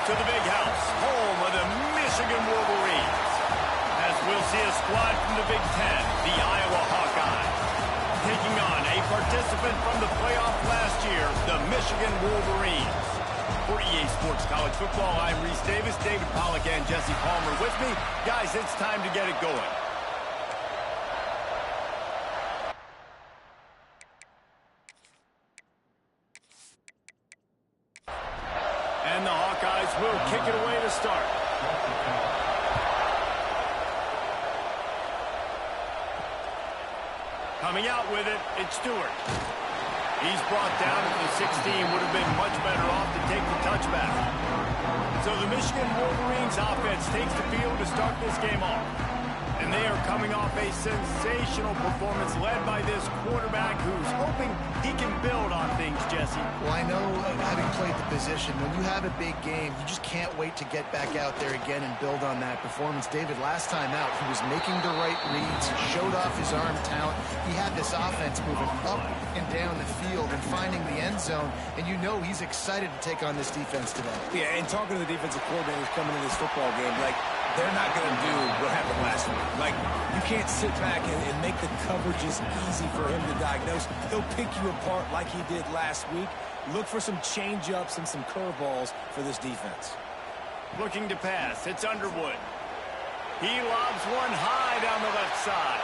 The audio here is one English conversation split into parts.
to the big house, home of the Michigan Wolverines. As we'll see a squad from the Big Ten, the Iowa Hawkeyes, taking on a participant from the playoff last year, the Michigan Wolverines. For EA Sports College Football, I'm Reese Davis, David Pollack, and Jesse Palmer with me. Guys, it's time to get it going. And the Hawkeyes will kick it away to start. Coming out with it, it's Stewart. He's brought down to the 16, would have been much better off to take the touchback. So the Michigan Wolverines offense takes the field to start this game off. And they are coming off a sensational performance led by this quarterback who's hoping he can build on things, Jesse. Well, I know, having played the position, when you have a big game, you just can't wait to get back out there again and build on that performance. David, last time out, he was making the right reads. He showed off his arm talent. He had this offense moving up and down the field and finding the end zone. And you know he's excited to take on this defense today. Yeah, and talking to the defensive coordinators coming into this football game, like, they're not going to do what happened last week. Like, you can't sit back and make the coverages easy for him to diagnose. He'll pick you apart like he did last week. Look for some change-ups and some curveballs for this defense. Looking to pass, it's Underwood. He lobs one high down the left side.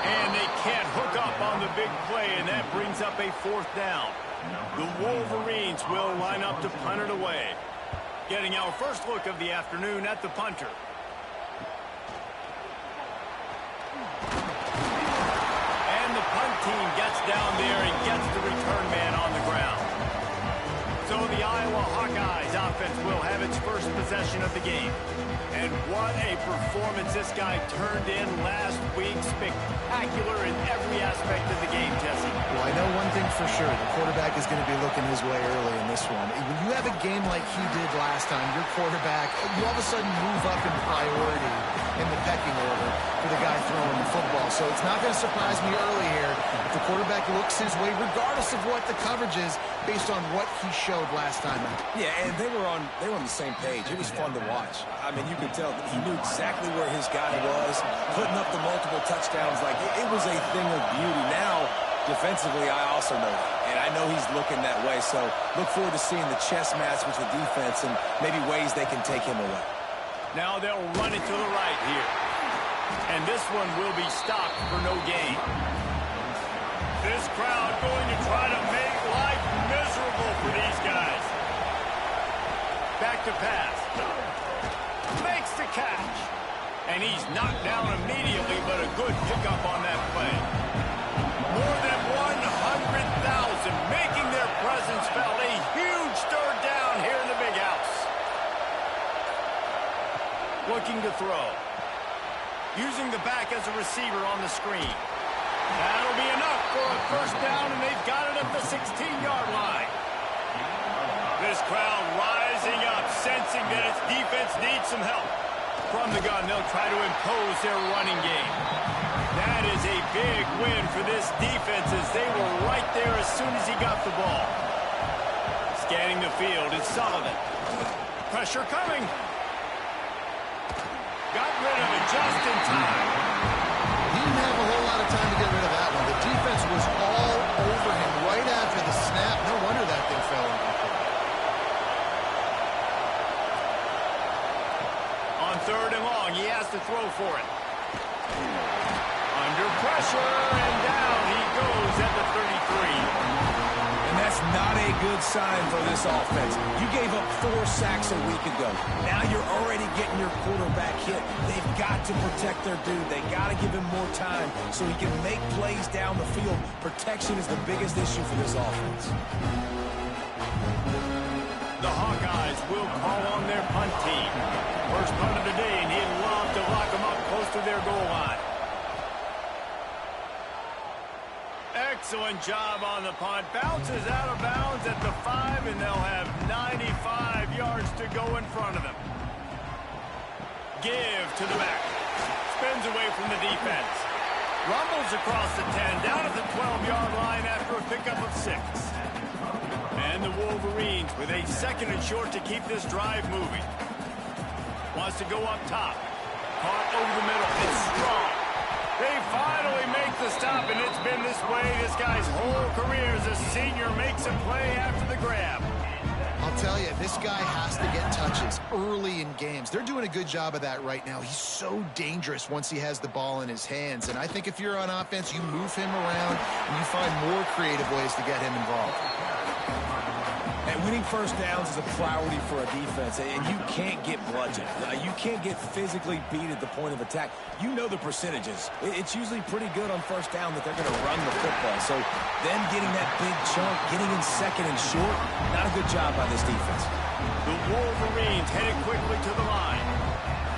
And they can't hook up on the big play, and that brings up a fourth down. The Wolverines will line up to punt it away. Getting our first look of the afternoon at the punter. And the punt team gets down there and gets the return man on the ground. So the Iowa Hawkeyes offense will have its first possession of the game. And what a performance this guy turned in last week. Spectacular in every aspect of the game, Jesse. Well, I know one thing for sure. The quarterback is going to be looking his way early in this one. When you have a game like he did last time, your quarterback, you all of a sudden move up in priority in the pecking order for the guy throwing the football. So it's not going to surprise me early here if the quarterback looks his way, regardless of what the coverage is, based on what he showed last time out. Yeah, and they were on the same page. It was fun to watch. I mean, you could tell he knew exactly where his guy was, putting up the multiple touchdowns. Like, it was a thing of beauty. Now, defensively, I also know that, and I know he's looking that way. So look forward to seeing the chess match with the defense and maybe ways they can take him away. Now they'll run it to the right here. And this one will be stopped for no gain. This crowd going to try to make life miserable for these guys. Back to pass. Makes the catch. And he's knocked down immediately, but a good pickup on that play. More than 100,000 making their presence felt. A huge third down here in the big house. Looking to throw. Using the back as a receiver on the screen. That'll be enough for a first down, and they've got it at the 16-yard line. This crowd rising up, sensing that its defense needs some help. From the gun, they'll try to impose their running game. That is a big win for this defense as they were right there as soon as he got the ball. Scanning the field is Sullivan. Pressure coming. Got rid of it just in time. He didn't have a whole lot of time to get rid of that one. The defense was all over him right after the snap. No wonder that thing fell incomplete. On third and long, he has to throw for it. Under pressure, and down he goes at the 33. And that's not a good sign for this offense. You gave up 4 sacks a week ago. Now you're already getting your quarterback hit. They've got to protect their dude. They got to give him more time so he can make plays down the field. Protection is the biggest issue for this offense. The Hawkeyes will call on their punt team. First punt of the day, and he'd love to lock them up close to their goal line. Excellent job on the punt. Bounces out of bounds at the 5, and they'll have 95 yards to go in front of them. Give to the back. Spins away from the defense. Rumbles across the 10, down at the 12-yard line after a pickup of 6. And the Wolverines with a 2nd and short to keep this drive moving. Wants to go up top. Caught over the middle. It's strong. They finally make the stop, and it's been this way this guy's whole career as a senior makes a play after the grab. I'll tell you, this guy has to get touches early in games. They're doing a good job of that right now. He's so dangerous once he has the ball in his hands. And I think if you're on offense, you move him around and you find more creative ways to get him involved. And winning first downs is a priority for a defense, and you can't get bludgeoned. You can't get physically beat at the point of attack. You know the percentages. It's usually pretty good on first down that they're going to run the football. So them getting that big chunk, getting in 2nd and short, not a good job by this defense. The Wolverines headed quickly to the line.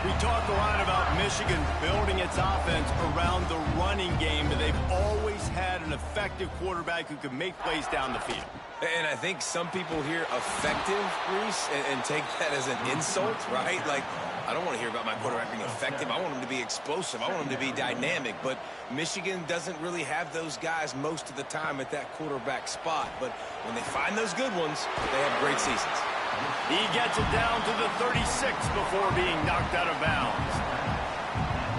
We talk a lot about Michigan building its offense around the running game, but they've always had an effective quarterback who can make plays down the field. And I think some people hear effective, Reese, and take that as an insult, right? Like, I don't want to hear about my quarterback being effective. I want him to be explosive. I want him to be dynamic. But Michigan doesn't really have those guys most of the time at that quarterback spot. But when they find those good ones, they have great seasons. He gets it down to the 36 before being knocked out of bounds.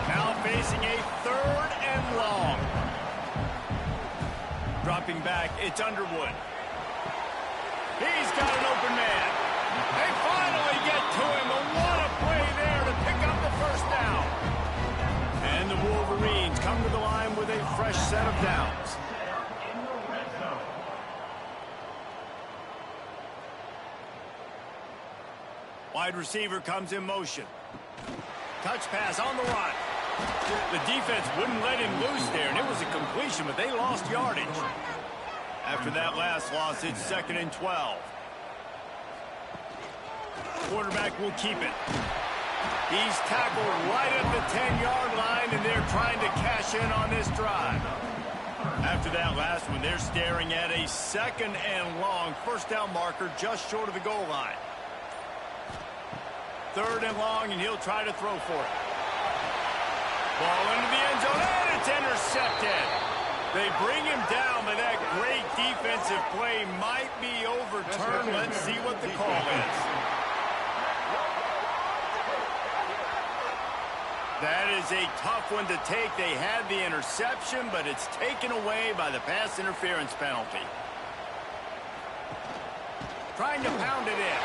Now facing a 3rd and long. Dropping back, it's Underwood. He's got an open man. They finally get to him, and what a play there to pick up the first down. And the Wolverines come to the line with a fresh set of downs. Wide receiver comes in motion. Touch pass on the run. The defense wouldn't let him loose there, and it was a completion, but they lost yardage. After that last loss, it's 2nd and 12. Quarterback will keep it. He's tackled right at the 10-yard line, and they're trying to cash in on this drive. After that last one, they're staring at a 2nd and long. First down marker just short of the goal line. 3rd and long, and he'll try to throw for it. Ball into the end zone, and it's intercepted. They bring him down, but that great defensive play might be overturned. Let's see what the call is. That is a tough one to take. They had the interception, but it's taken away by the pass interference penalty. Trying to pound it in.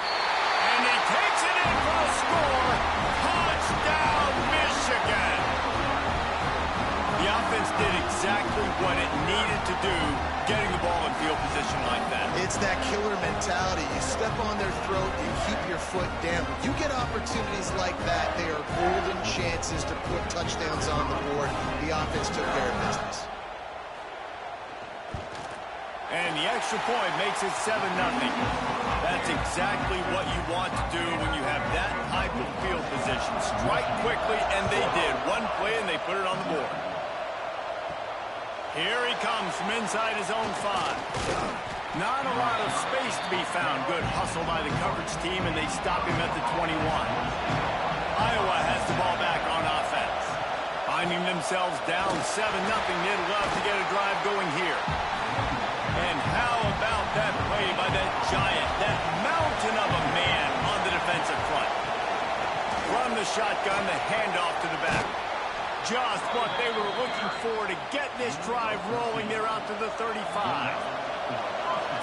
And he takes it in for a score. Touchdown, Michigan. The offense did exactly what it needed to do, getting the ball in field position like that. It's that killer mentality. You step on their throat, you keep your foot down. You get opportunities like that, they are golden chances to put touchdowns on the board. The offense took care of business. And the extra point makes it 7-0. That's exactly what you want to do when you have that type of field position. Strike quickly, and they did. One play, and they put it on the board. Here he comes from inside his own 5. Not a lot of space to be found. Good hustle by the coverage team, and they stop him at the 21. Iowa has the ball back on offense. Finding themselves down 7-0, they'd love to get a drive going here. And how about that play by that giant, that mountain of a man on the defensive front? From the shotgun, the handoff to the back. Just what they were looking for to get this drive rolling. They're out to the 35.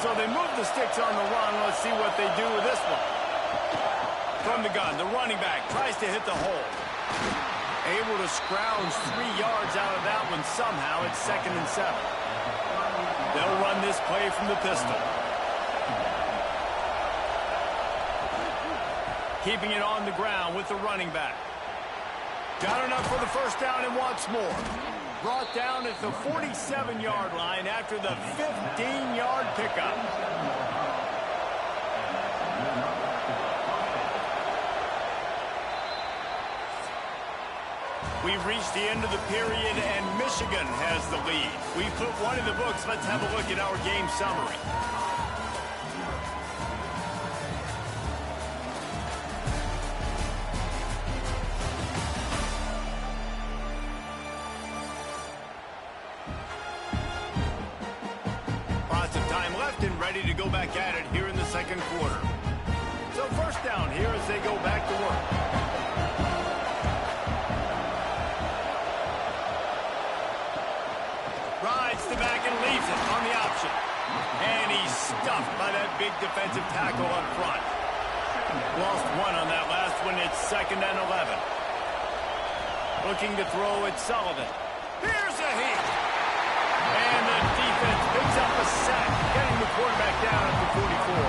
So they move the sticks on the run. Let's see what they do with this one. From the gun, the running back tries to hit the hole. Able to scrounge 3 yards out of that one somehow. It's 2nd and 7. They'll run this play from the pistol. Keeping it on the ground with the running back. Got enough for the first down and wants more. Brought down at the 47-yard line after the 15-yard pickup. We've reached the end of the period, and Michigan has the lead. We put one in the books. Let's have a look at our game summary. Lots of time left and ready ready to go back at it here in the second quarter. So first down here as they go back to work. Rides the back and leaves it on the option. And he's stuffed by that big defensive tackle up front. Lost one on that last one. It's 2nd and 11. Looking to throw it, Sullivan. Here's a heat. And the defense picks up a sack, getting the quarterback down at the 44.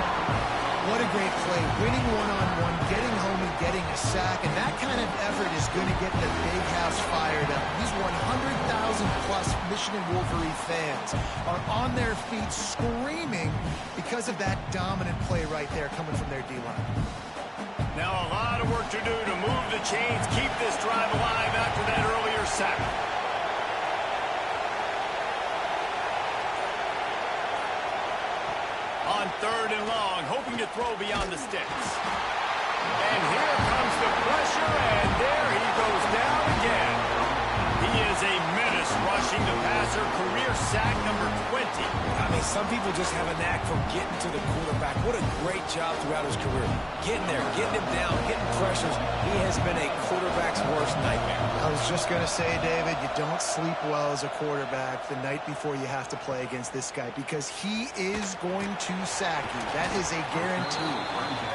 What a great play. Winning one-on-one, getting home and getting a sack. And that kind of effort is going to get the big house fired up. These 100,000-plus Michigan Wolverine fans are on their feet screaming because of that dominant play right there coming from their D-line. Now a lot of work to do to move the chains, keep this drive alive after that earlier sack. On 3rd and long, hoping to throw beyond the sticks. And here comes the pressure, and there he goes down again. He is a menace rushing the passer, career sack number 20. I mean, some people just have a knack for getting to the quarterback. What a great job throughout his career. Getting there, getting him down, getting pressures. He has been a quarterback's worst nightmare. I was just going to say, David, you don't sleep well as a quarterback the night before you have to play against this guy because he is going to sack you. That is a guarantee.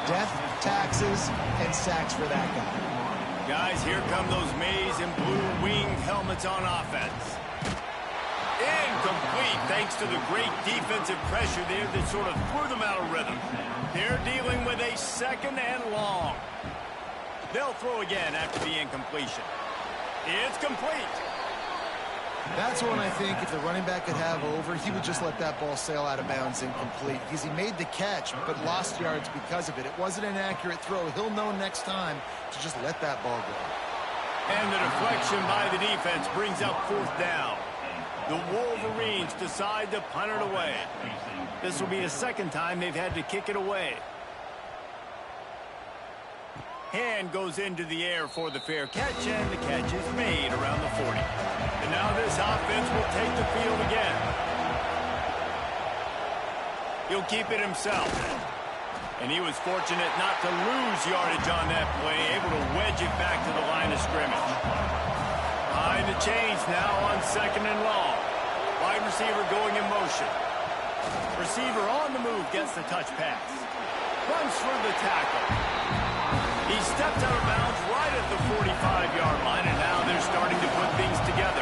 Death, taxes, and sacks for that guy. Guys, here come those maize and blue winged helmets on offense. Incomplete thanks to the great defensive pressure there that sort of threw them out of rhythm. They're dealing with a 2nd and long. They'll throw again after the incompletion. It's complete. That's one I think if the running back could have over, he would just let that ball sail out of bounds incomplete because he made the catch but lost yards because of it. It wasn't an accurate throw. He'll know next time to just let that ball go. And the deflection by the defense brings up 4th down. The Wolverines decide to punt it away. This will be a 2nd time they've had to kick it away. Hand goes into the air for the fair catch, and the catch is made around the 40. And now this offense will take the field again. He'll keep it himself. And he was fortunate not to lose yardage on that play, able to wedge it back to the line of scrimmage. Behind the chains now on 2nd and long. Wide receiver going in motion. Receiver on the move gets the touch pass. Runs through the tackle. He stepped out of bounds right at the 45-yard line, and now they're starting to put things together.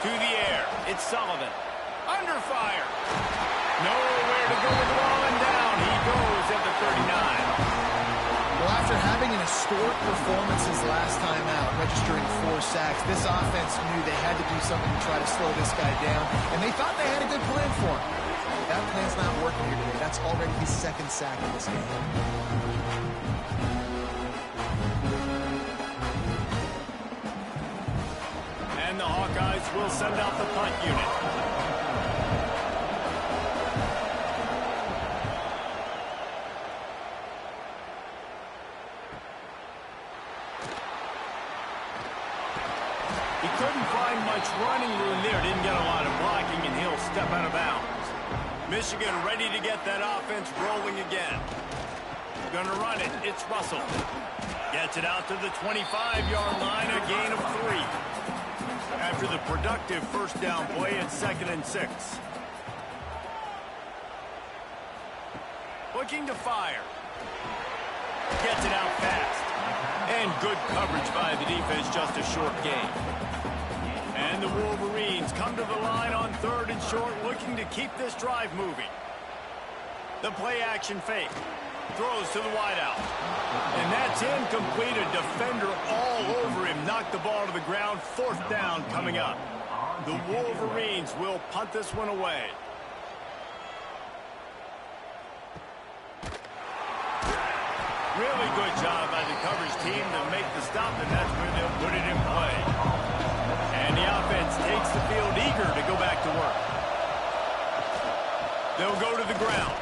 To the air, it's Sullivan. Under fire. Nowhere to go with the ball, and down he goes at the 39. Well, after having an historic performance his last time out, registering 4 sacks, this offense knew they had to do something to try to slow this guy down, and they thought they had a good plan for him. That plan's not working here today. That's already his 2nd sack in this game. And the Hawkeyes will send out the punt unit. He couldn't find much running room there. Didn't get a lot of blocking, and he'll step out of bounds. Michigan ready to get that offense rolling again. Gonna run it. It's Russell. Gets it out to the 25-yard line, a gain of 3. After the productive first down play, it's 2nd and 6. Looking to fire. Gets it out fast. And good coverage by the defense, just a short gain. And the Wolverines come to the line on 3rd and short, looking to keep this drive moving. The play-action fake. Throws to the wideout. And that's incomplete. A defender all over him. Knocked the ball to the ground. 4th down coming up. The Wolverines will punt this one away. Really good job by the coverage team to make the stop, and that's where they'll put it in play. And the offense takes the field eager to go back to work. They'll go to the ground.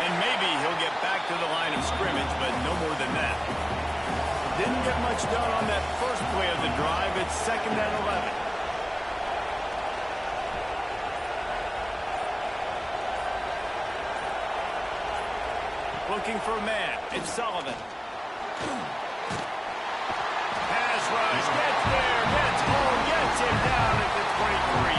And maybe he'll get back to the line of scrimmage, but no more than that. Didn't get much done on that first play of the drive. It's 2nd and 11. Looking for a man. It's Sullivan. Pass rush. Gets there. Gets home. Gets him down at the 23.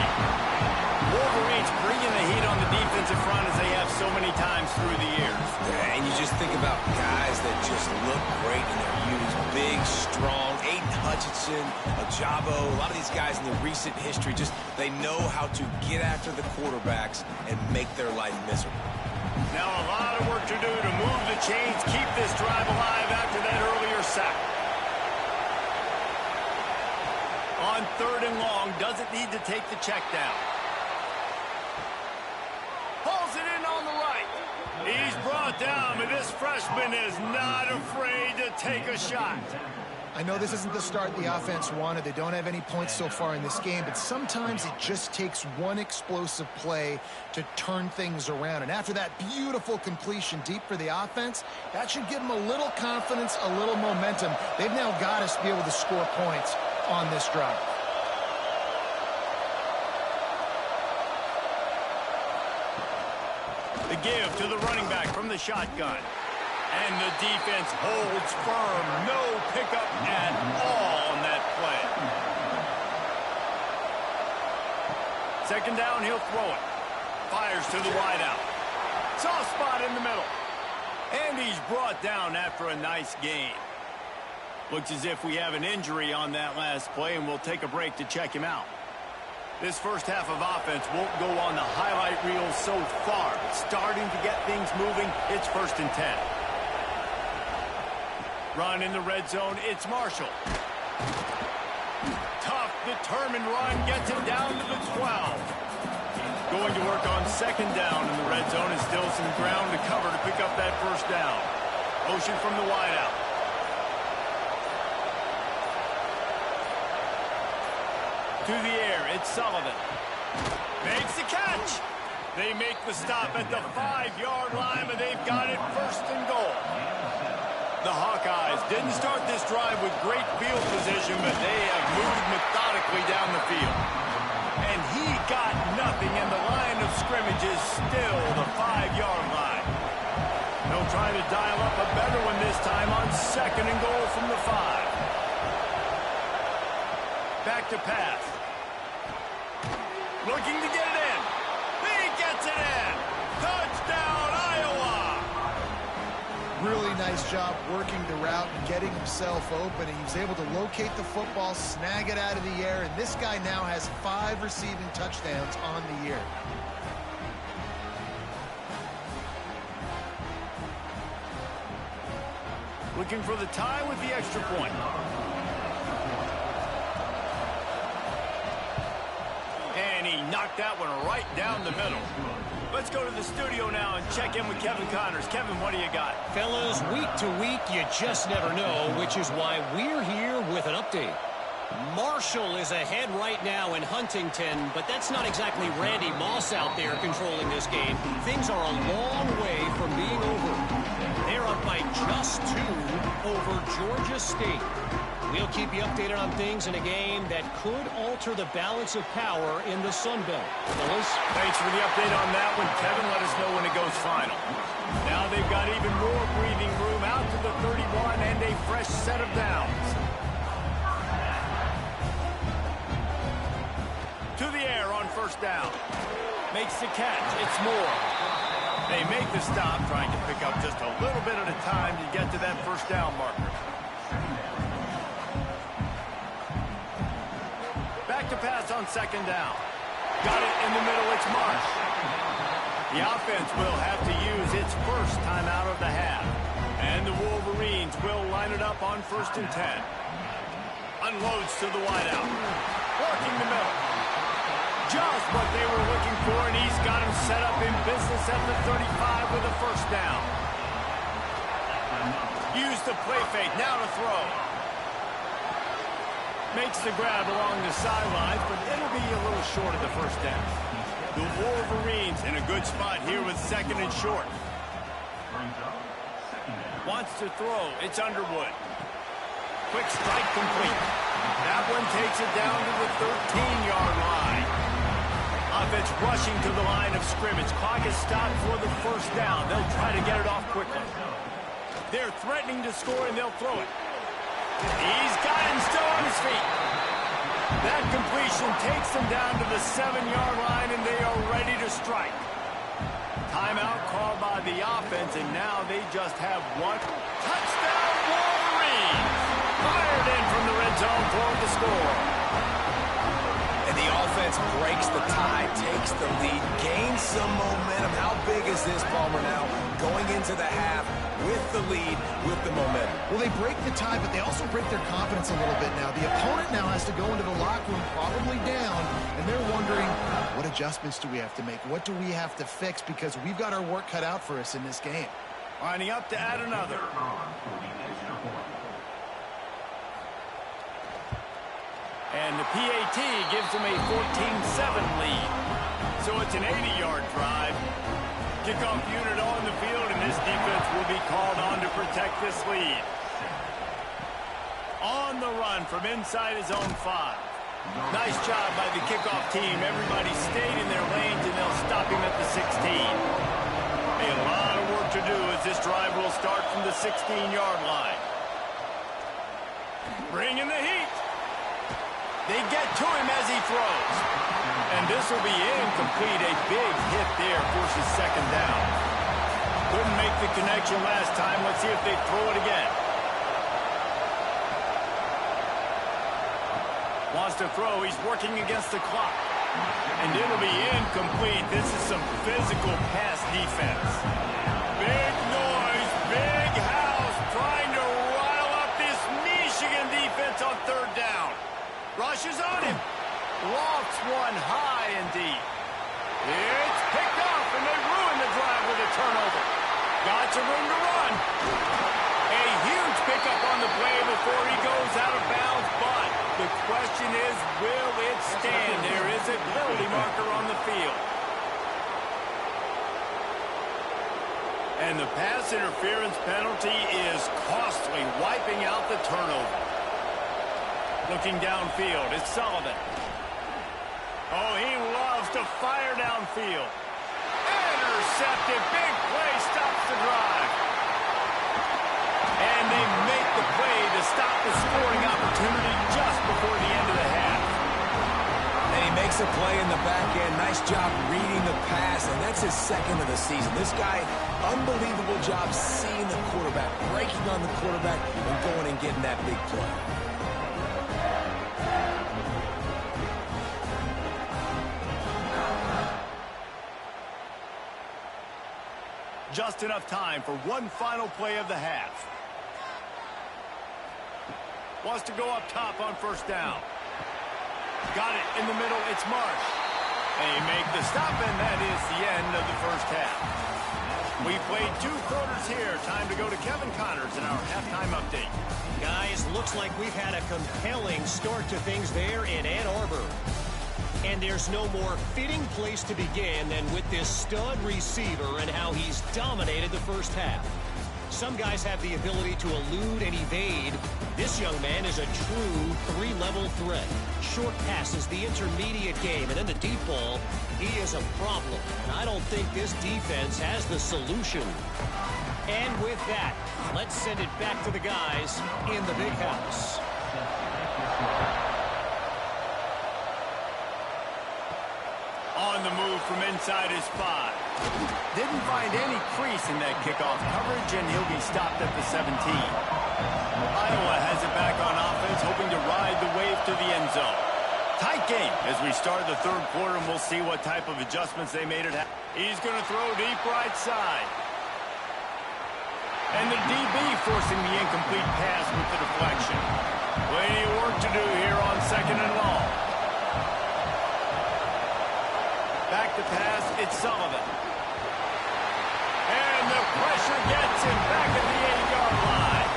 Wolverines bringing the heat on the defensive front as they have so many times through the years. Yeah, and you just think about guys that just look great in their youth. Big, strong, Aiden Hutchinson, Ajabo, a lot of these guys in the recent history, just they know how to get after the quarterbacks and make their life miserable. Now a lot of work to do to move the chains, keep this drive alive after that earlier sack. On 3rd and long, doesn't need to take the check down. Pulls it in on the right. He's brought down, but this freshman is not afraid to take a shot. I know this isn't the start the offense wanted. They don't have any points so far in this game, but sometimes it just takes one explosive play to turn things around. And after that beautiful completion deep for the offense, that should give them a little confidence, a little momentum. They've now got us to be able to score points on this drive. The give to the running back from the shotgun. And the defense holds firm. No pickup at all on that play. 2nd down, he'll throw it. Fires to the wideout. Soft spot in the middle. And he's brought down after a nice gain. Looks as if we have an injury on that last play, and we'll take a break to check him out. This first half of offense won't go on the highlight reel so far. It's starting to get things moving. It's 1st and 10. Run in the red zone. It's Marshall. Tough, determined run. Gets him down to the 12. Going to work on 2nd down in the red zone. And still some ground to cover to pick up that 1st down. Motion from the wideout. To the air, it's Sullivan. Makes the catch. They make the stop at the 5-yard line, but they've got it 1st and goal. The Hawkeyes didn't start this drive with great field position, but they have moved methodically down the field. And he got nothing, and the line of scrimmage is still the 5-yard line. They'll try to dial up a better one this time on 2nd and goal from the 5. Back to pass. Looking to get it in. He gets it in. Touchdown, Iowa. Really nice job working the route and getting himself open. And he was able to locate the football, snag it out of the air, and this guy now has 5 receiving touchdowns on the year. Looking for the tie with the extra point. And he knocked that one right down the middle. Let's go to the studio now and check in with Kevin Connors. Kevin, what do you got? Fellas, week to week, you just never know, which is why we're here with an update. Marshall is ahead right now in Huntington, but that's not exactly Randy Moss out there controlling this game. Things are a long way from being over. They're up by just 2 over Georgia State. We'll keep you updated on things in a game that could alter the balance of power in the Sun Belt. Fellas? Thanks for the update on that one, Kevin. Let us know when it goes final. Now they've got even more breathing room out to the 31 and a fresh set of downs. To the air on 1st down. Makes the catch. It's Moore. They make the stop, trying to pick up just a little bit at a time to get to that 1st down marker. Back to pass on 2nd down. Got it in the middle. It's Marsh. The offense will have to use its 1st timeout of the half. And the Wolverines will line it up on 1st and 10. Unloads to the wideout. Working the middle. Just what they were looking for, and he's got him set up in business at the 35 with a 1st down. Use the play fake. Now to throw. Makes the grab along the sidelines, but it'll be a little short of the 1st down. The Wolverines in a good spot here with 2nd and short. Wants to throw. It's Underwood. Quick strike complete. That one takes it down to the 13-yard line. Offense rushing to the line of scrimmage. Clock is stopped for the first down. They'll try to get it off quickly. They're threatening to score, and they'll throw it. He's got him still on his feet. That completion takes them down to the 7-yard line, and they are ready to strike. Timeout called by the offense, and now they just have one. Touchdown, Wolverines! Fired in from the red zone for the score. And the offense breaks the tie, takes the lead, gains some momentum. How big is this, Palmer, now? Going into the half with the lead, with the momentum. Well, they break the tie, but they also break their confidence a little bit now. The opponent now has to go into the locker room probably down, and they're wondering, what adjustments do we have to make? What do we have to fix? Because we've got our work cut out for us in this game. Lining up to add another. And the PAT gives them a 14-7 lead. So it's an 80-yard drive. Kickoff unit on the field, and this defense will be called on to protect this lead. On the run from inside his own 5. Nice job by the kickoff team. Everybody stayed in their lanes, and they'll stop him at the 16. A lot of work to do as this drive will start from the 16-yard line. Bringing the heat. They get to him as he throws. And this will be incomplete. A big hit there forces second down. Couldn't make the connection last time. Let's see if they throw it again. Wants to throw. He's working against the clock. And it'll be incomplete. This is some physical pass defense. Big noise, big house, trying to rile up this Michigan defense on third down. Rushes on him. Lofts one high and deep. It's picked off, and they ruin the drive with a turnover. Got some room to run. A huge pickup on the play before he goes out of bounds, but the question is, will it stand? There is a penalty marker on the field. And the pass interference penalty is costly, wiping out the turnover. Looking downfield, it's Sullivan. Oh, he loves to fire downfield. Intercepted, big play, stops the drive. And they make the play to stop the scoring opportunity just before the end of the half. And he makes a play in the back end. Nice job reading the pass, and that's his second of the season. This guy, unbelievable job seeing the quarterback, breaking on the quarterback, and going and getting that big play. Just enough time for one final play of the half. Wants to go up top on first down. Got it in the middle. It's Marsh. They make the stop, and that is the end of the first half. We played 2 quarters here. Time to go to Kevin Connors in our halftime update. Guys, looks like we've had a compelling start to things there in Ann Arbor. And there's no more fitting place to begin than with this stud receiver and how he's dominated the first half. Some guys have the ability to elude and evade. This young man is a true 3-level threat. Short passes, the intermediate game, and in the deep ball, he is a problem. And I don't think this defense has the solution. And with that, let's send it back to the guys in the big house. On the move from inside his 5. Didn't find any crease in that kickoff coverage, and he'll be stopped at the 17. Iowa has it back on offense, hoping to ride the wave to the end zone. Tight game as we start the third quarter, and we'll see what type of adjustments they made it happen. He's going to throw deep right side. And the DB forcing the incomplete pass with the deflection. Plenty of work to do here on second and long. Back to pass, it's Sullivan. And the pressure gets him back at the 8-yard line.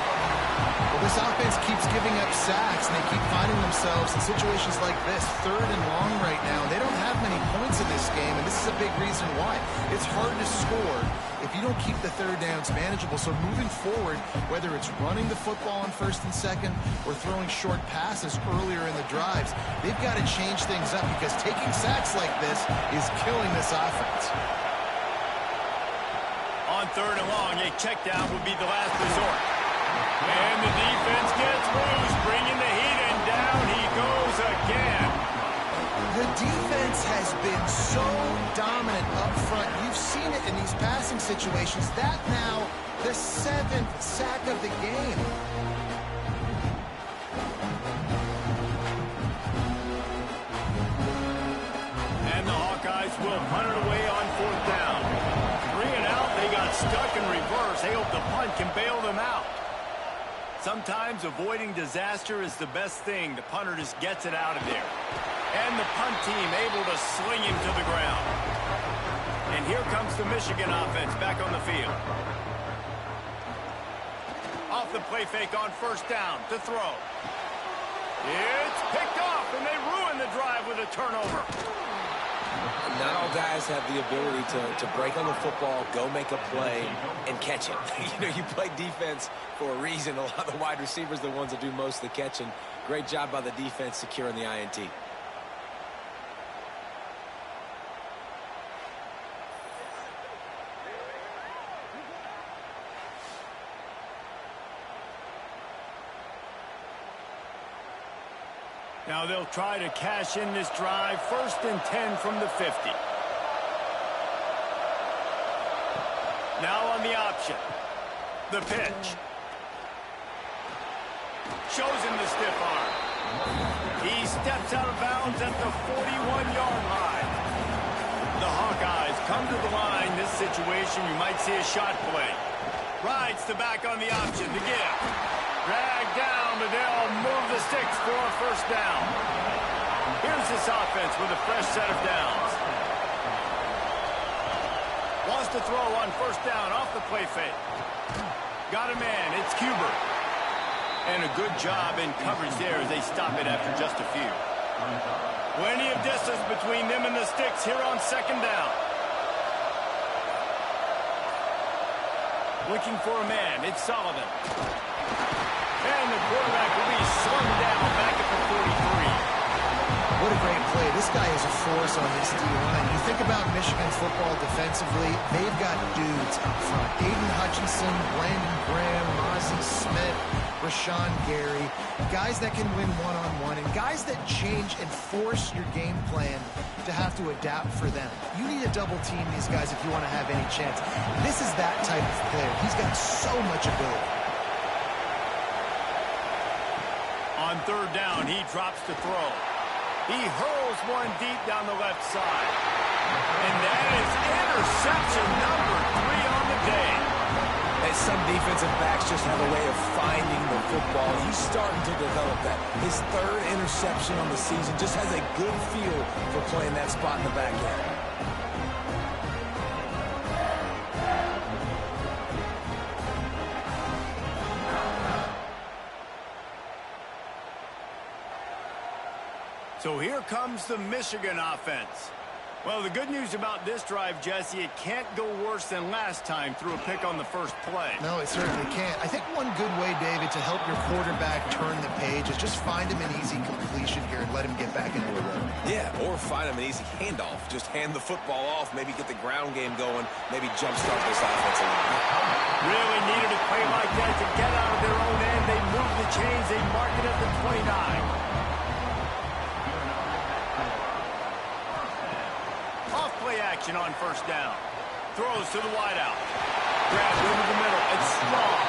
Well, this offense keeps giving up sacks, and they keep finding themselves in situations like this, 3rd and long right now. They don't have many points in this game, and this is a big reason why. It's hard to score if you don't keep the 3rd downs manageable. So moving forward, whether it's running the football on 1st and 2nd or throwing short passes earlier in the drives, they've got to change things up because taking sacks like this is killing this offense. On 3rd and long, a check down would be the last resort. And the defense gets loose, bringing the heat, and down he goes again. The defense has been so dominant up front. You've seen it in these passing situations. That now, the 7th sack of the game. And the Hawkeyes will punt it away on 4th down. 3 and out, they got stuck in reverse. They hope the punt can bail them out. Sometimes avoiding disaster is the best thing. The punter just gets it out of there. And the punt team able to sling him to the ground. And here comes the Michigan offense back on the field. Off the play fake on 1st down to throw. It's picked off, and they ruin the drive with a turnover. Not all guys have the ability to break on the football, go make a play, and catch it. You play defense for a reason. A lot of the wide receivers are the ones that do most of the catching. Great job by the defense securing the INT. Now they'll try to cash in this drive. 1st and 10 from the 50. Now on the option. The pitch. Shows him the stiff arm. He steps out of bounds at the 41-yard line. The Hawkeyes come to the line. This situation, you might see a shot play. Rides the back on the option to give. Dragged down, but they'll move the sticks for a 1st down. Here's this offense with a fresh set of downs. Wants to throw on 1st down off the play fake. Got a man, it's Cuber. And a good job in coverage there as they stop it after just a few. Plenty of distance between them and the sticks here on 2nd down. Looking for a man, it's Sullivan. And the quarterback will be slung down back at the 43. What a great play. This guy is a force on this D-line. You think about Michigan football defensively, they've got dudes up front. Aiden Hutchinson, Brandon Graham, Mozzie Smith, Rashawn Gary. Guys that can win one-on-one and guys that change and force your game plan to have to adapt for them. You need to double team these guys if you want to have any chance. This is that type of player. He's got so much ability. On 3rd down, he drops to throw. He hurls one deep down the left side. And that is interception number 3 on the day. And some defensive backs just have a way of finding the football. He's starting to develop that. His 3rd interception on the season, just has a good feel for playing that spot in the back end. So here comes the Michigan offense. Well, the good news about this drive, Jesse, it can't go worse than last time through a pick on the 1st play. No, it certainly can't. I think one good way, David, to help your quarterback turn the page is just find him an easy completion here and let him get back into a rhythm. Yeah, or find him an easy handoff. Just hand the football off, maybe get the ground game going, maybe jumpstart this offense a little bit. Really needed a play like that to get out of their own end. They move the chains. They mark it at the 29. Play action on 1st down. Throws to the wideout. Grabs over the middle. It's strong.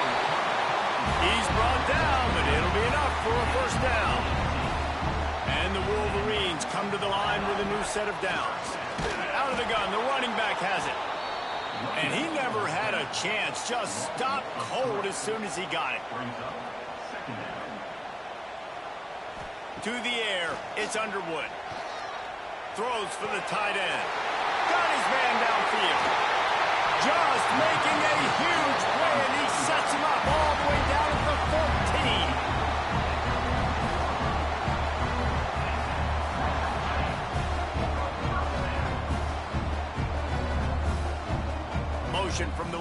He's brought down, but it'll be enough for a 1st down. And the Wolverines come to the line with a new set of downs. Out of the gun, the running back has it. And he never had a chance. Just stopped cold as soon as he got it. To the air, it's Underwood. Throws for the tight end. Got his man downfield. Just making a huge play, and he sets him up all the way down at the 14.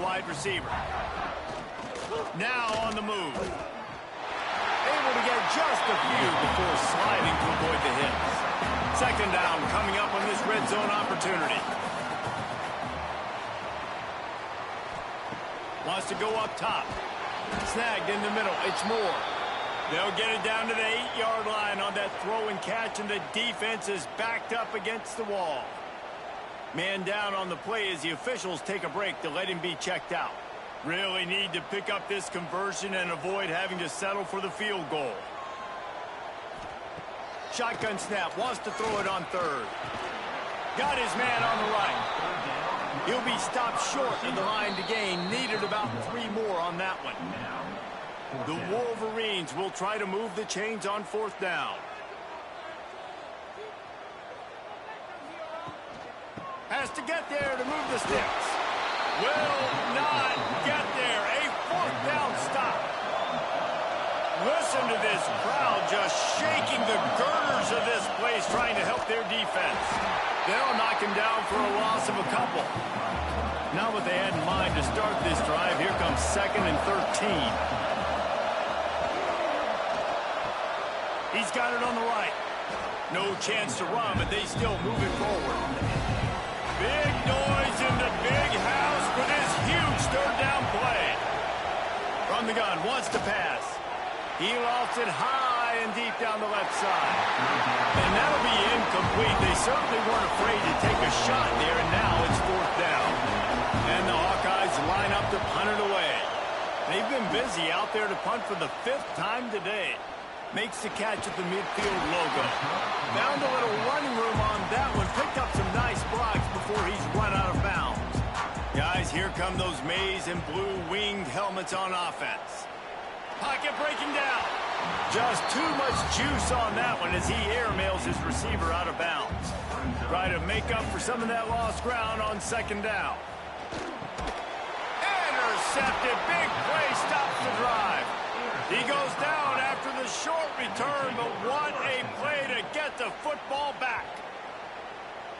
wide receiver. Now on the move. Able to get just a few before sliding to avoid the hits. Second down coming up on this red zone opportunity. Wants to go up top. Snagged in the middle. It's Moore. They'll get it down to the 8-yard line on that throw and catch, and the defense is backed up against the wall. Man down on the play as the officials take a break to let him be checked out. Really need to pick up this conversion and avoid having to settle for the field goal. Shotgun snap. Wants to throw it on third. Got his man on the right. He'll be stopped short of the line to gain. Needed about 3 more on that one. The Wolverines will try to move the chains on fourth down. Has to get there to move the sticks. Will not get there. A fourth down stop. Listen to this crowd just shaking the girders of this place trying to help their defense. They'll knock him down for a loss of a couple. Not what they had in mind to start this drive. Here comes 2nd and 13. He's got it on the right. No chance to run, but they still move it forward. Big noise in the big house for this huge third down play. From the gun, wants to pass. He lost it high and deep down the left side. And that'll be incomplete. They certainly weren't afraid to take a shot there, and now it's fourth down. And the Hawkeyes line up to punt it away. They've been busy out there to punt for the 5th time today. Makes the catch at the midfield logo. Found a little running room on that one. Picked up some nice blocks before he's run out of bounds. Guys, here come those maize and blue winged helmets on offense. Pocket breaking down. Just too much juice on that one as he airmails his receiver out of bounds. Try to make up for some of that lost ground on 2nd down. Intercepted. Big play stops the drive. He goes down after the short return, but what a play to get the football back.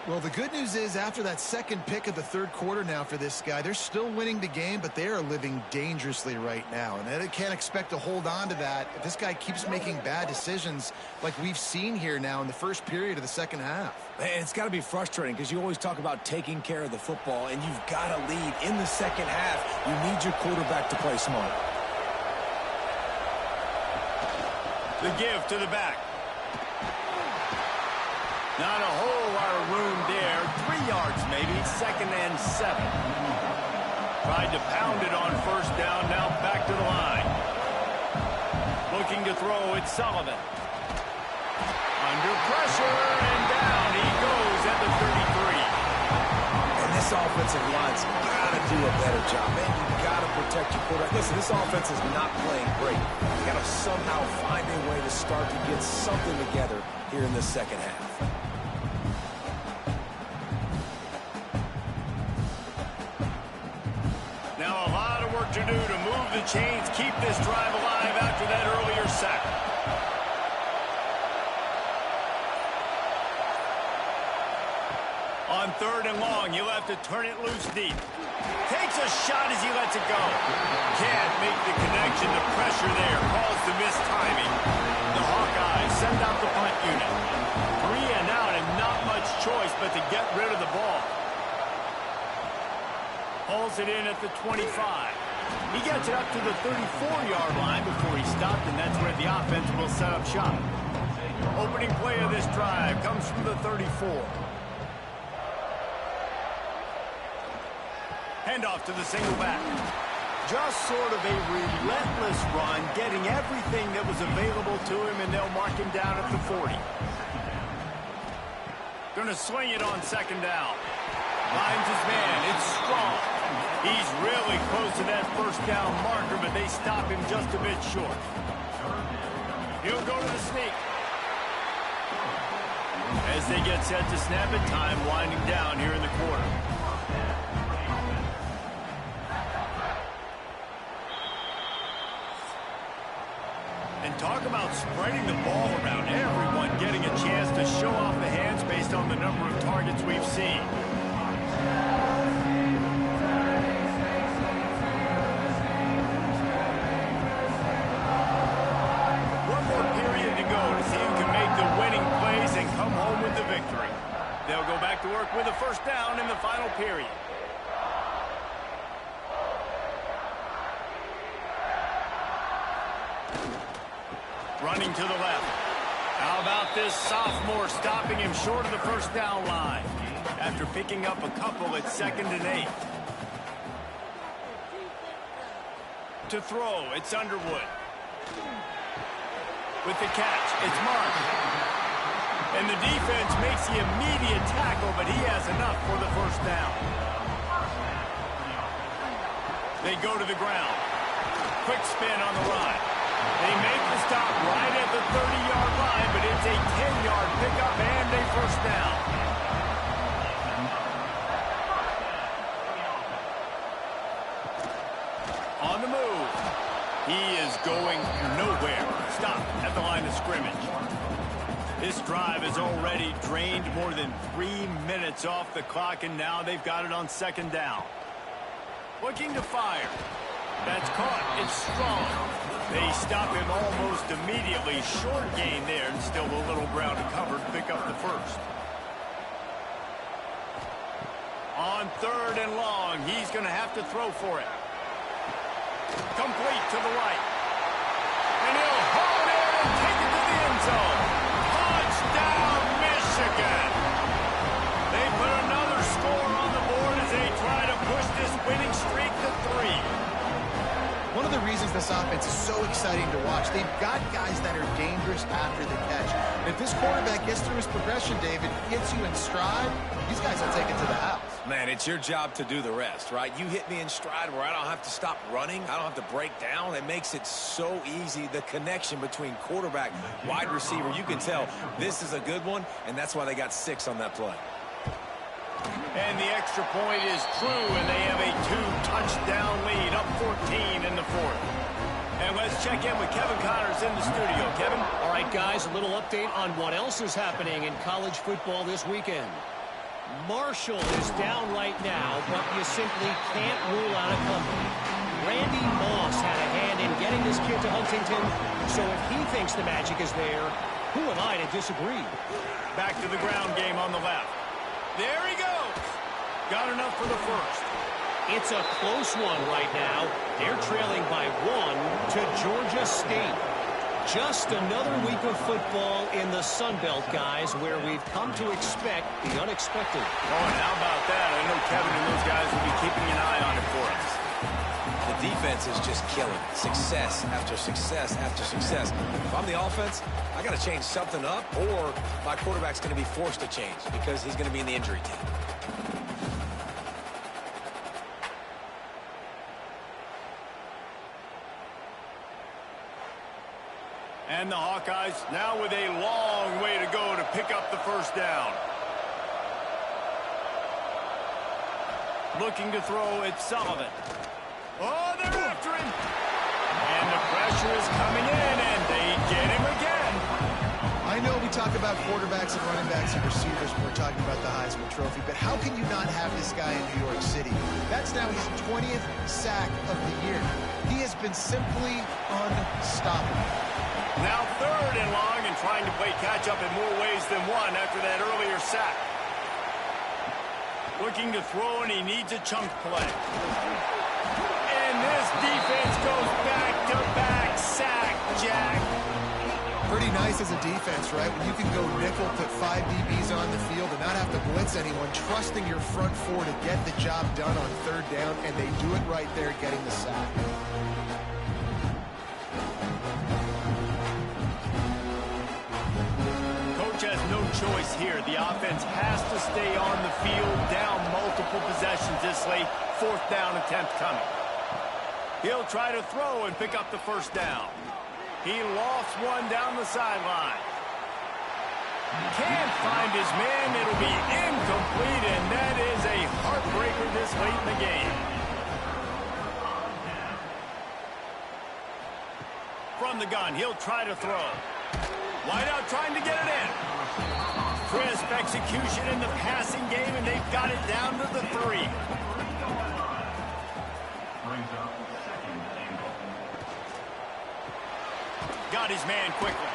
Well, the good news is after that second pick of the 3rd quarter now for this guy, they're still winning the game, but they are living dangerously right now. And they can't expect to hold on to that if this guy keeps making bad decisions like we've seen here now in the first period of the 2nd half. Man, it's got to be frustrating because you always talk about taking care of the football, and you've got to lead in the 2nd half. You need your quarterback to play smart. The give to the back. Not a whole lot of room there. 3 yards maybe. 2nd and 7. Tried to pound it on 1st down. Now back to the line. Looking to throw. It's Sullivan. Under pressure and down he goes at the 33. And this offensive line's got to do a better job. Man, you've got to protect your quarterback. Listen, this offense is not playing great. You got to somehow find a way to start to get something together here in the 2nd half. Now a lot of work to do to move the chains, keep this drive alive after that earlier sack. On 3rd and long, you'll have to turn it loose deep. Takes a shot as he lets it go. Can't make the connection. The pressure there caused the missed timing. The Hawkeyes send out the punt unit. 3 and out and not much choice but to get rid of the ball. Hauls it in at the 25. He gets it up to the 34-yard line before he stopped, and that's where the offense will set up shop. Opening play of this drive comes from the 34. Handoff to the single back. Just sort of a relentless run, getting everything that was available to him, and they'll mark him down at the 40. Gonna swing it on 2nd down. Finds his man. It's strong. He's really close to that 1st down marker, but they stop him just a bit short. He'll go to the sneak. As they get set to snap it, time winding down here in the quarter. And talk about spreading the ball around. Everyone getting a chance to show off the hands based on the number of targets we've seen. They'll go back to work with a first down in the final period. Running to the left. How about this sophomore stopping him short of the first down line after picking up a couple at 2nd and 8. To throw, it's Underwood. With the catch, it's Mark. And the defense makes the immediate tackle, but he has enough for the first down. They go to the ground. Quick spin on the run. They make the stop right at the 30-yard line, but it's a 10-yard pickup and a first down. On the move. He is going nowhere. Stop at the line of scrimmage. This drive has already drained more than 3 minutes off the clock, and now they've got it on 2nd down. Looking to fire. That's caught. It's strong. They stop him almost immediately. Short gain there, and still a little ground to cover to pick up the first. On 3rd and long, he's going to have to throw for it. Complete to the right. And he'll haul it in and take it to the end zone. Touchdown, Michigan! They put another score on the board as they try to push this winning streak to 3. One of the reasons this offense is so exciting to watch, they've got guys that are dangerous after the catch. And if this quarterback gets through his progression, David, gets you in stride, these guys will take it to the house. Man, it's your job to do the rest, right? You hit me in stride where I don't have to stop running. I don't have to break down. It makes it so easy. The connection between quarterback, wide receiver, you can tell this is a good one, and that's why they got 6 on that play. And the extra point is true, and they have a 2-touchdown lead, up 14 in the 4th. And let's check in with Kevin Connors in the studio. Kevin? All right, guys, a little update on what else is happening in college football this weekend. Marshall is down right now, but you simply can't rule out a comeback. Randy Moss had a hand in getting this kid to Huntington, so if he thinks the magic is there, who am I to disagree? Back to the ground game on the left. There he goes. Got enough for the first. It's a close one right now. They're trailing by 1 to Georgia State. Just another week of football in the Sun Belt, guys, where we've come to expect the unexpected. Oh, and how about that? I know Kevin and those guys will be keeping an eye on it for us. The defense is just killing it. Success after success after success. If I'm the offense, I got to change something up, or my quarterback's going to be forced to change because he's going to be in the injury team. And the Hawkeyes now with a long way to go to pick up the first down. Looking to throw, it's Sullivan. Oh, they're after him. And the pressure is coming in, and they get him again. I know we talk about quarterbacks and running backs and receivers when we're talking about the Heisman Trophy, but how can you not have this guy in New York City? That's now his 20th sack of the year. He has been simply unstoppable. Now 3rd and long, and trying to play catch-up in more ways than one after that earlier sack. Looking to throw, and he needs a chunk play. And this defense goes back-to-back sack, Jack. Pretty nice as a defense, right? When you can go nickel, put 5 DBs on the field and not have to blitz anyone, trusting your front 4 to get the job done on 3rd down, and they do it right there, getting the sack. Has no choice here. The offense has to stay on the field, down multiple possessions this late. 4th down attempt coming. He'll try to throw and pick up the first down. He lofts one down the sideline. Can't find his man. It'll be incomplete, and that is a heartbreaker this late in the game. From the gun, he'll try to throw. Wide out trying to get it in. Crisp execution in the passing game, and they've got it down to the 3. Got his man quickly.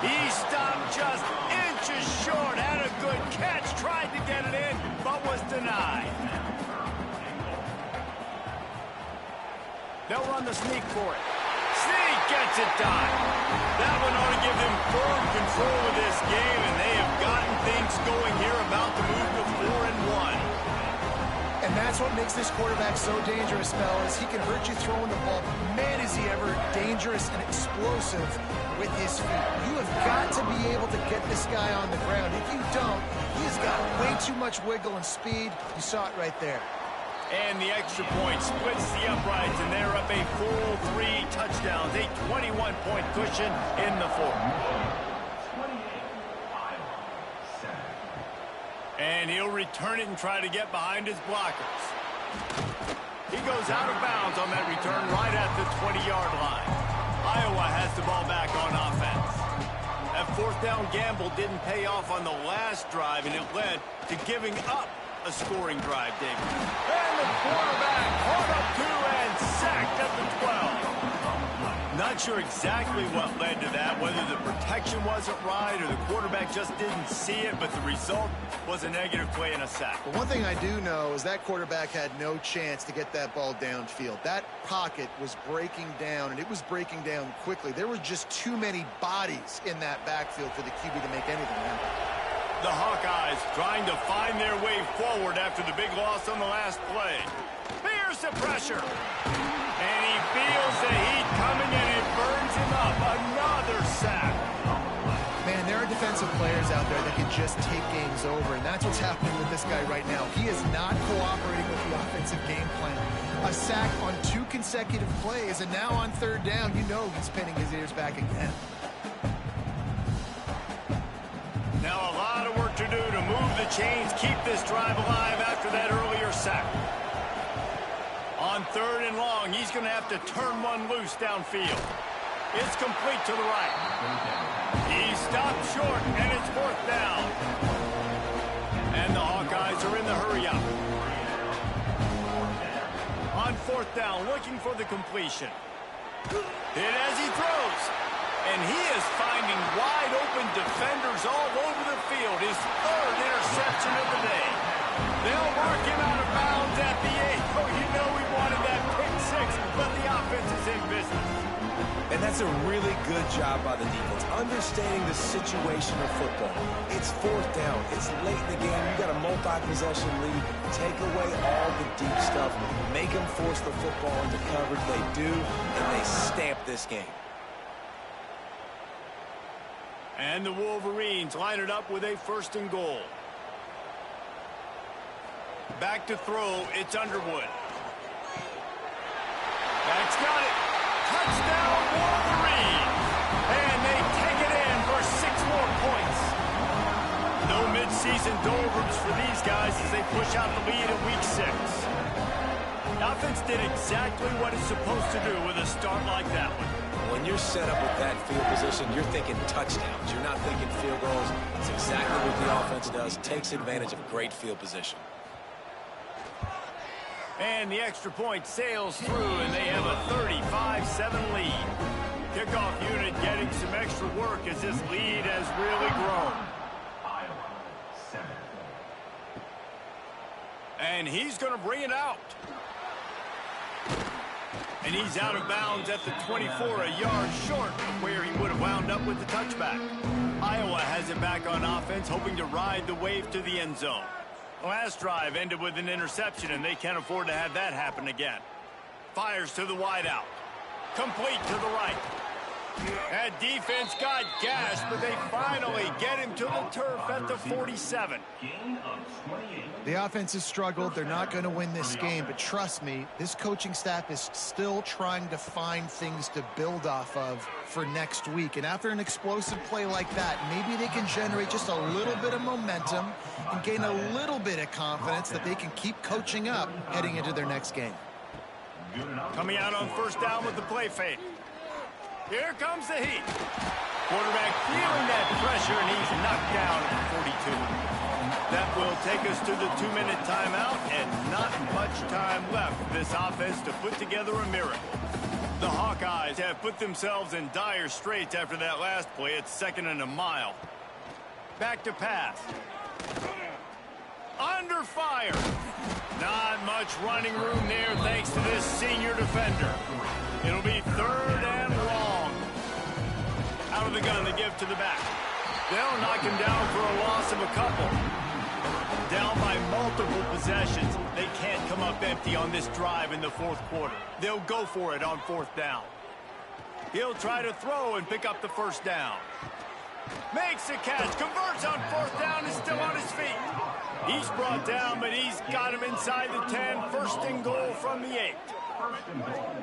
He stopped just inches short. Had a good catch. Tried to get it in, but was denied. They'll run the sneak for it. Sneak gets it done. That one ought to give them firm control of this game, and they have gotten things going here, about to move to 4-1. And that's what makes this quarterback so dangerous, fellas. He can hurt you throwing the ball. Man, is he ever dangerous and explosive with his feet. You have got to be able to get this guy on the ground. If you don't, he's got way too much wiggle and speed. You saw it right there. And the extra point splits the uprights, and they're up a full 3 touchdowns, a 21-point cushion in the fourth. And he'll return it and try to get behind his blockers. He goes out of bounds on that return right at the 20-yard line. Iowa has the ball back on offense. That fourth down gamble didn't pay off on the last drive, and it led to giving up a scoring drive, David. And the quarterback caught up to and sacked at the 12. Not sure exactly what led to that, whether the protection wasn't right or the quarterback just didn't see it, but the result was a negative play and a sack. But one thing I do know is that quarterback had no chance to get that ball downfield. That pocket was breaking down, and it was breaking down quickly. There were just too many bodies in that backfield for the QB to make anything happen. The Hawkeyes trying to find their way forward after the big loss on the last play. Here's the pressure. And he feels the heat coming, and it burns him up. Another sack. Man, there are defensive players out there that can just take games over, and that's what's happening with this guy right now. He is not cooperating with the offensive game plan. A sack on 2 consecutive plays, and now on 3rd down, you know he's pinning his ears back again. Now a lot of work to do to move the chains, keep this drive alive after that earlier sack. On 3rd and long, he's going to have to turn one loose downfield. It's complete to the right. He stopped short, and it's 4th down. And the Hawkeyes are in the hurry up. On 4th down, looking for the completion. Hit as he throws. And he is finding wide-open defenders all over the field. His 3rd interception of the day. They'll mark him out of bounds at the 8. Oh, you know he wanted that pick 6, but the offense is in business. And that's a really good job by the defense, understanding the situation of football. It's 4th down. It's late in the game. You got a multi-possession lead. Take away all the deep stuff. Make them force the football into coverage. They do, and they stamp this game. And the Wolverines line it up with a 1st and goal. Back to throw, it's Underwood. That's got it. Touchdown, Wolverines. And they take it in for 6 more points. No midseason doldrums for these guys as they push out the lead in Week 6. The offense did exactly what it's supposed to do with a start like that one. When you're set up with that field position, you're thinking touchdowns. You're not thinking field goals. It's exactly what the offense does. Takes advantage of great field position. And the extra point sails through, and they have a 35-7 lead. Kickoff unit getting some extra work as this lead has really grown. And he's going to bring it out. And he's out of bounds at the 24, a yard short of where he would have wound up with the touchback. Iowa has it back on offense, hoping to ride the wave to the end zone. Last drive ended with an interception, and they can't afford to have that happen again. Fires to the wideout. Complete to the right. That defense got gashed, but they finally get him to the turf at the 47. The offense has struggled. They're not going to win this game, but trust me, this coaching staff is still trying to find things to build off of for next week. And after an explosive play like that, maybe they can generate just a little bit of momentum and gain a little bit of confidence that they can keep coaching up heading into their next game. Coming out on 1st down with the play fake. Here comes the heat. Quarterback feeling that pressure, and he's knocked down at 42. That will take us to the 2-minute timeout, and not much time left for this offense to put together a miracle. The Hawkeyes have put themselves in dire straits after that last play. It's 2nd and a mile. Back to pass. Under fire. Not much running room there thanks to this senior defender. It'll be 3rd and long. Out of the gun, they give to the back. They'll knock him down for a loss of a couple. Down by multiple possessions. They can't come up empty on this drive in the 4th quarter. They'll go for it on 4th down. He'll try to throw and pick up the 1st down. Makes the catch, converts on 4th down, is still on his feet. He's brought down, but he's got him inside the 10, 1st and goal from the 8.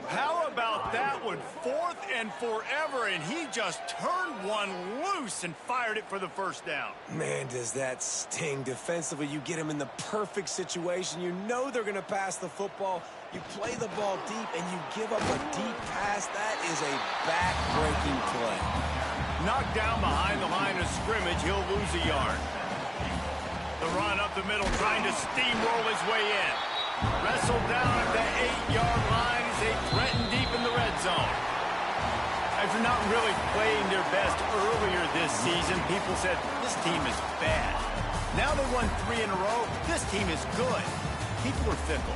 How about that one? 4th and forever, and he just turned one loose and fired it for the 1st down. Man, does that sting defensively. You get him in the perfect situation. You know they're going to pass the football. You play the ball deep, and you give up a deep pass. That is a back-breaking play. Knocked down behind the line of scrimmage, he'll lose a yard. The run up the middle, trying to steamroll his way in. Wrestled down at the 8-yard line as they threaten deep in the red zone. After not really playing their best earlier this season, people said, this team is bad. Now they won 3 in a row. This team is good. People are fickle.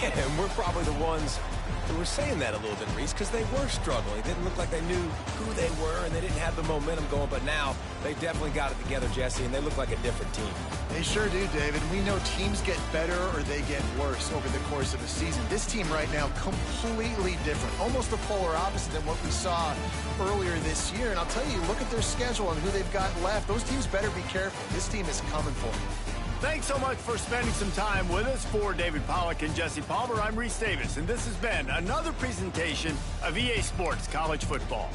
Yeah, and we're probably the ones who were saying that a little bit, Reese, because they were struggling. It didn't look like they knew who they were, and they didn't have the momentum going. But now they definitely got it together, Jesse, and they look like a different team. They sure do, David. We know teams get better or they get worse over the course of a season. This team right now, completely different. Almost the polar opposite than what we saw earlier this year. And I'll tell you, look at their schedule and who they've got left. Those teams better be careful. This team is coming for them. Thanks so much for spending some time with us. For David Pollack and Jesse Palmer, I'm Reese Davis, and this has been another presentation of EA Sports College Football.